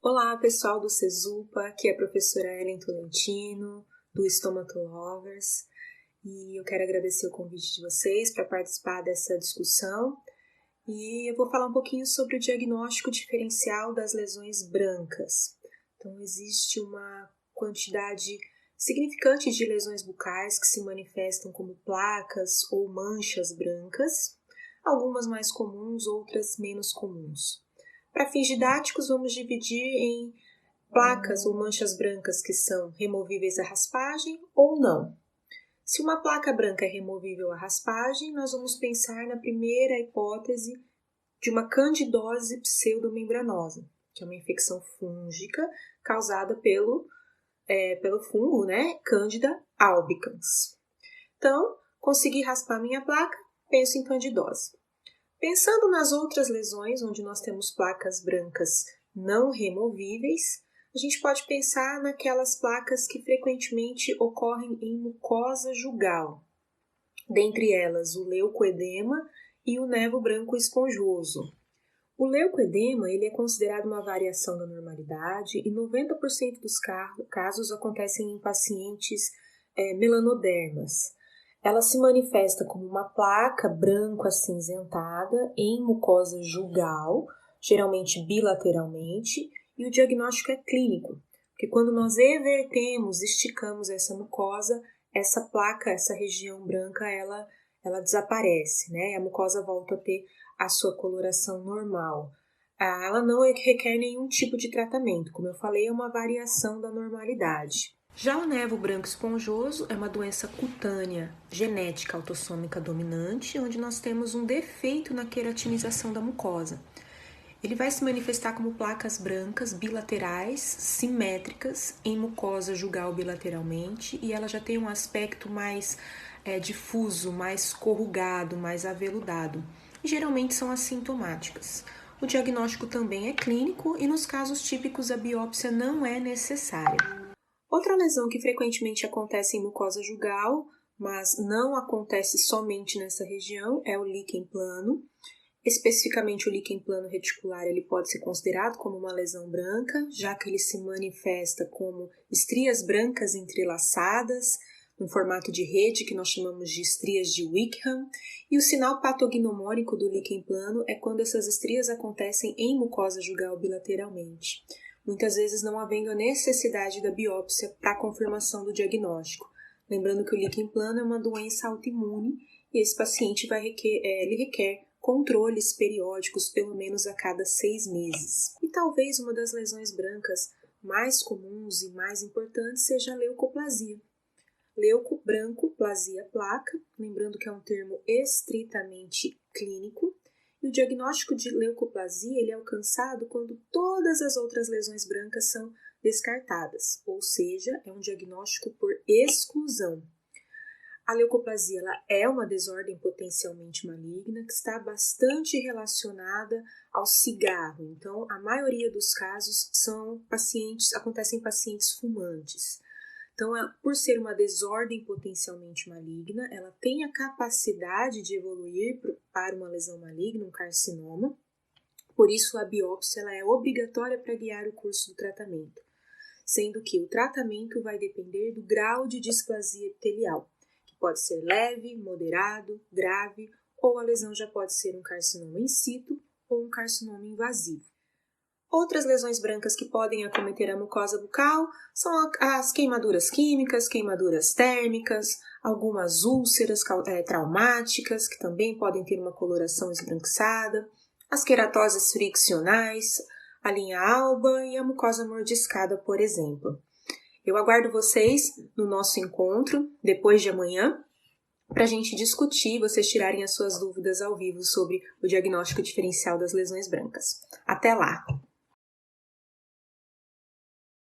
Olá, pessoal do Cesupa, aqui é a professora Ellen Tolentino, do Stomatology, e eu quero agradecer o convite de vocês para participar dessa discussão. E eu vou falar um pouquinho sobre o diagnóstico diferencial das lesões brancas. Então, existe uma quantidade significante de lesões bucais que se manifestam como placas ou manchas brancas, algumas mais comuns, outras menos comuns. Para fins didáticos, vamos dividir em placas ou manchas brancas que são removíveis à raspagem ou não. Se uma placa branca é removível à raspagem, nós vamos pensar na primeira hipótese de uma candidose pseudomembranosa, que é uma infecção fúngica causada pelo fungo, Candida albicans. Então, consegui raspar minha placa, penso em candidose. Pensando nas outras lesões, onde nós temos placas brancas não removíveis, a gente pode pensar naquelas placas que frequentemente ocorrem em mucosa jugal. Dentre elas, o leucoedema e o névo branco esponjoso. O leucoedema ele é considerado uma variação da normalidade e 90% dos casos acontecem em pacientes melanodermas. Ela se manifesta como uma placa branco acinzentada em mucosa jugal, geralmente bilateralmente, e o diagnóstico é clínico, porque quando nós evertemos, esticamos essa mucosa, essa placa, essa região branca, ela desaparece, A mucosa volta a ter a sua coloração normal. Ela não requer nenhum tipo de tratamento, como eu falei, é uma variação da normalidade. Já o névo branco esponjoso é uma doença cutânea genética autossômica dominante, onde nós temos um defeito na queratinização da mucosa. Ele vai se manifestar como placas brancas bilaterais, simétricas, em mucosa jugal bilateralmente, e ela já tem um aspecto mais difuso, mais corrugado, mais aveludado. E geralmente são assintomáticas. O diagnóstico também é clínico e nos casos típicos a biópsia não é necessária. Outra lesão que frequentemente acontece em mucosa jugal, mas não acontece somente nessa região, é o líquen plano. Especificamente o líquen plano reticular, ele pode ser considerado como uma lesão branca, já que ele se manifesta como estrias brancas entrelaçadas, no formato de rede, que nós chamamos de estrias de Wickham, e o sinal patognomônico do líquen plano é quando essas estrias acontecem em mucosa jugal bilateralmente, muitas vezes não havendo a necessidade da biópsia para a confirmação do diagnóstico. Lembrando que o líquen plano é uma doença autoimune e esse paciente ele requer controles periódicos pelo menos a cada 6 meses. E talvez uma das lesões brancas mais comuns e mais importantes seja a leucoplasia. Leuco, branco, plasia, placa, lembrando que é um termo estritamente clínico, e o diagnóstico de leucoplasia ele é alcançado quando todas as outras lesões brancas são descartadas, ou seja, é um diagnóstico por exclusão. A leucoplasia ela é uma desordem potencialmente maligna que está bastante relacionada ao cigarro. Então, a maioria dos casos acontecem em pacientes fumantes. Então, por ser uma desordem potencialmente maligna, ela tem a capacidade de evoluir para uma lesão maligna, um carcinoma. Por isso, a biópsia ela é obrigatória para guiar o curso do tratamento, sendo que o tratamento vai depender do grau de displasia epitelial, que pode ser leve, moderado, grave, ou a lesão já pode ser um carcinoma in situ ou um carcinoma invasivo. Outras lesões brancas que podem acometer a mucosa bucal são as queimaduras químicas, queimaduras térmicas, algumas úlceras traumáticas, que também podem ter uma coloração esbranquiçada, as queratoses friccionais, a linha alba e a mucosa mordiscada, por exemplo. Eu aguardo vocês no nosso encontro, depois de amanhã, para a gente discutir, vocês tirarem as suas dúvidas ao vivo sobre o diagnóstico diferencial das lesões brancas. Até lá!